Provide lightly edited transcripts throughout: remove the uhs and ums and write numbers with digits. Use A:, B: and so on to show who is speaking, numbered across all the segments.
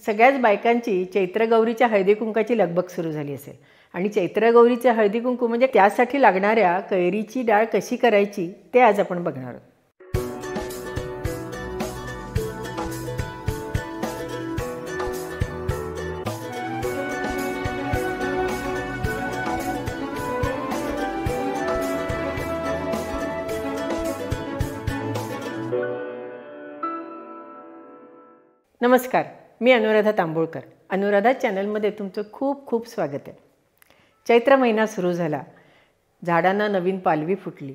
A: सगळ्याच बायकांची चैत्रगौरीच्या हळदीकुंकाची लगबग सुरू झाली असेल आणि चैत्रगौरीचे हळदीकुंकू म्हणजे त्यासाठी लागणाऱ्या कैरीची डाळ कशी करायची ते आज आपण बघणार आहोत. नमस्कार, मी अनुराधा तांबोळकर. अनुराधा चॅनलमध्ये तुमचं खूप खूप स्वागत आहे. चैत्र महिना सुरू झाला, झाडांना नवीन पालवी फुटली,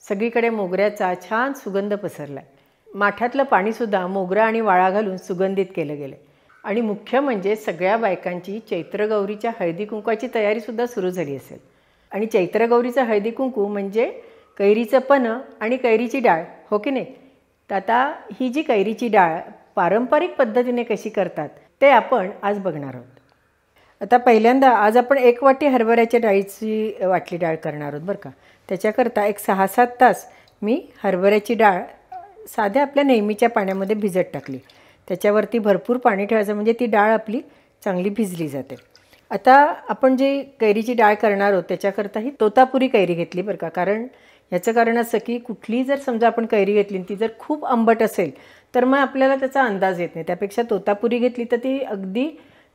A: सगळीकडे मोगऱ्याचा छान सुगंध पसरला. माठातलं पाणीसुद्धा मोगरा आणि वाळा घालून सुगंधित केलं गेलं आणि मुख्य म्हणजे सगळ्या बायकांची चैत्रगौरीच्या हळदीकुंकाची तयारीसुद्धा सुरू झाली असेल. आणि चैत्रगौरीचं हळदीकुंकू म्हणजे कैरीचं पन्हं आणि कैरीची डाळ, हो की नाही? तर आता ही जी कैरीची डाळ पारंपरिक पद्धतीने कशी करतात ते आपण आज बघणार आहोत. आता पहिल्यांदा आज आपण 1 वाटी हरभऱ्याच्या डाळीची वाटली डाळ करणार आहोत बरं का. त्याच्याकरता एक 6-7 तास मी हरभऱ्याची डाळ साध्या आपल्या नेहमीच्या पाण्यामध्ये भिजत टाकली. त्याच्यावरती भरपूर पाणी ठेवायचं म्हणजे ती डाळ आपली चांगली भिजली जाते. आता आपण जी कैरीची डाळ करणार आहोत त्याच्याकरता ही तोतापुरी कैरी घेतली बरं का. कारण याचं कारण असं की कुठली जर समजा आपण कैरी घेतली ती जर खूप आंबट असेल तर मग आपल्याला त्याचा अंदाज येत नाही. त्यापेक्षा तोतापुरी घेतली तर ती अगदी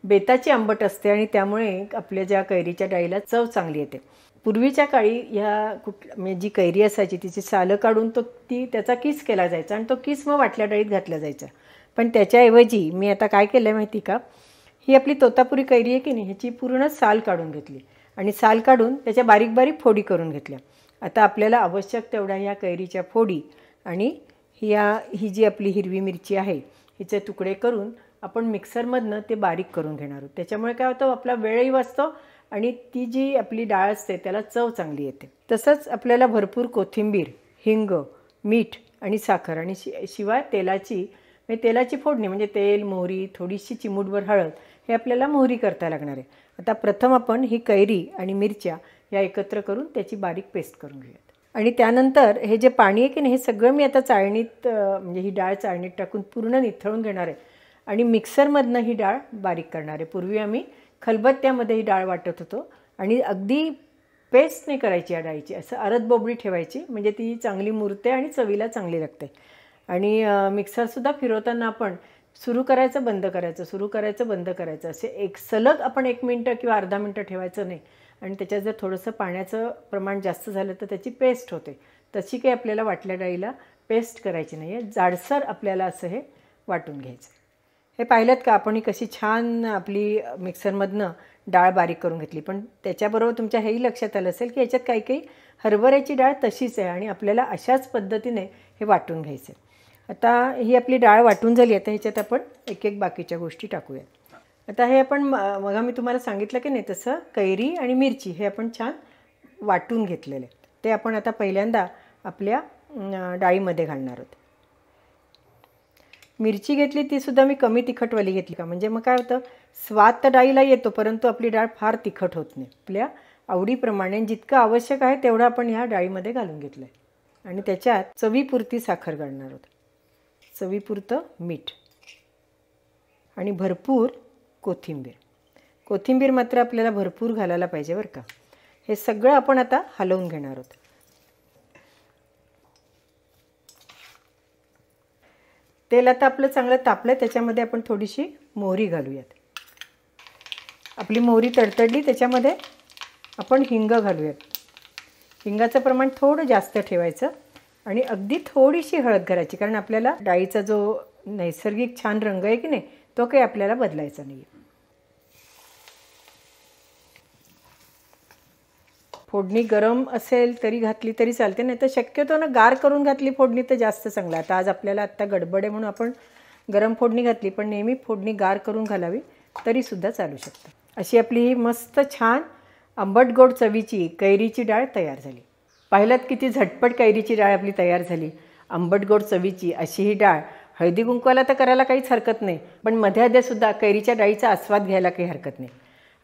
A: बेताची आंबट असते आणि त्यामुळे आपल्या ज्या कैरीच्या डाळीला चव चांगली येते. पूर्वीच्या काळी ह्या म्हणजे जी कैरी असायची तिची सालं काढून त्याचा किस केला जायचा आणि तो किस मग वाटल्या डाळीत घातला जायचा. पण त्याच्याऐवजी मी आता काय केलं आहे माहिती का, ही आपली तोतापुरी कैरी आहे की नाही ह्याची पूर्ण साल काढून घेतली आणि साल काढून त्याच्या बारीक बारीक फोडी करून घेतल्या. आता आपल्याला आवश्यक तेवढ्या ह्या कैरीच्या फोडी आणि ही जी आपली हिरवी मिरची आहे हिचे तुकडे करून आपण मिक्सरमधनं ते बारीक करून घेणार आहोत. त्याच्यामुळे काय होतं, आपला वेळही वाचतो आणि ती जी आपली डाळ असते त्याला चव चांगली येते. तसंच आपल्याला भरपूर कोथिंबीर, हिंग, मीठ आणि साखर आणि शिवाय तेलाची फोडणी म्हणजे तेल, मोहरी, थोडीशी चिमूटभर हळद हे आपल्याला मोहरी करता लागणार आहे. आता प्रथम आपण ही कैरी आणि मिरच्या या एकत्र करून त्याची बारीक पेस्ट करून घेऊयात. आणि त्यानंतर हे जे पाणी आहे की नाही हे सगळं मी आता चाळणीत म्हणजे ही डाळ चाळणीत टाकून पूर्ण निथळून घेणार आहे आणि मिक्सरमधनं ही डाळ बारीक करणार आहे. पूर्वी आम्ही खलबत्त्यामध्ये ही डाळ वाटत होतो आणि अगदी पेस्ट नाही करायची या डाळीची, असं अरदबोबडी ठेवायची म्हणजे ती चांगली मुरते आणि चवीला चांगली लागते. आणि मिक्सरसुद्धा फिरवताना आपण सुरू करायचं बंद करायचं असे एक सलग आपण 1 मिनटं किंवा अर्धा मिनटं ठेवायचं नाही. आणि त्याच्यात जर थोडंसं पाण्याचं प्रमाण जास्त झालं तर त्याची पेस्ट होते. तशी काही आपल्याला वाटल्या डाळीला पेस्ट करायची नाही आहे, जाडसर आपल्याला असं हे वाटून घ्यायचं. हे पाहिलं का आपण ही कशी छान आपली मिक्सरमधनं डाळ बारीक करून घेतली. पण त्याच्याबरोबर तुमच्या हेही लक्षात आलं असेल की याच्यात काही हरभऱ्याची डाळ तशीच आहे आणि आपल्याला अशाच पद्धतीने हे वाटून घ्यायचं. आता ही आपली डाळ वाटून झाली. आता ह्याच्यात आपण एक बाकीच्या गोष्टी टाकूया. आता हे आपण मग मी तुम्हाला सांगितलं की नाही तसं कैरी आणि मिरची हे आपण छान वाटून घेतलेले ते आपण आता पहिल्यांदा आपल्या डाळीमध्ये घालणार आहोत. मिरची घेतली तीसुद्धा मी कमी तिखटवाली घेतली का म्हणजे मग काय होतं, स्वाद तर डाळीला येतो परंतु आपली डाळ फार तिखट होत नाही. आपल्या आवडीप्रमाणे जितकं आवश्यक आहे तेवढं आपण ह्या डाळीमध्ये घालून घेतलं आहे. आणि त्याच्यात चवीपुरती साखर घालणार आहोत, चवीपुरतं मीठ आणि भरपूर कोथिंबीर मात्र आपल्याला भरपूर घालायला पाहिजे बरं का. हे सगळं आपण आता हलवून घेणार आहोत. तेल आता आपलं चांगलं तापलं, त्याच्यामध्ये आपण थोडीशी मोहरी घालूयात. आपली मोहरी तडतडली त्याच्यामध्ये आपण हिंग घालूयात. हिंगाचं प्रमाण थोडं जास्त ठेवायचं आणि अगदी थोडीशी हळद घालायची कारण आपल्याला डाळीचा जो नैसर्गिक छान रंग आहे की नाही तो काही आपल्याला बदलायचा नाही. फोडणी गरम असेल तरी घातली तरी चालते, नाही तर शक्यतो ना गार करून घातली फोडणी तर जास्त चांगलं. आता आज आपल्याला गडबड आहे म्हणून आपण गरम फोडणी घातली, पण नेहमी फोडणी गार करून घालावी तरीसुद्धा चालू शकतं. अशी आपली ही मस्त छान आंबट गोड चवीची कैरीची डाळ तयार झाली. पाहिलात किती झटपट कैरीची डाळ आपली तयार झाली. आंबट गोड चवीची अशी ही डाळ हळदी कुंकवाला तर करायला काहीच हरकत नाही, पण मध्ये अधेसुद्धा कैरीच्या डाळीचा आस्वाद घ्यायला काही हरकत नाही.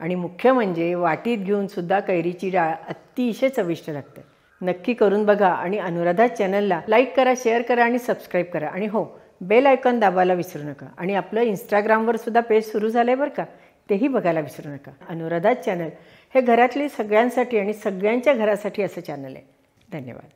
A: आणि मुख्य म्हणजे वाटीत घेऊनसुद्धा कैरीची डाळ अतिशय चविष्ट लागते. नक्की करून बघा आणि अनुराधा चॅनलला लाईक करा, शेअर करा आणि सबस्क्राईब करा. आणि हो, बेल आयकॉन दाबायला विसरू नका आणि आपलं इंस्टाग्रामवर सुद्धा पेज सुरू झालं आहे बरं का, तेही बघायला विसरू नका. अनुराधा चॅनल हे घरातली सगळ्यांसाठी आणि सगळ्यांच्या घरासाठी असं चॅनल आहे. धन्यवाद.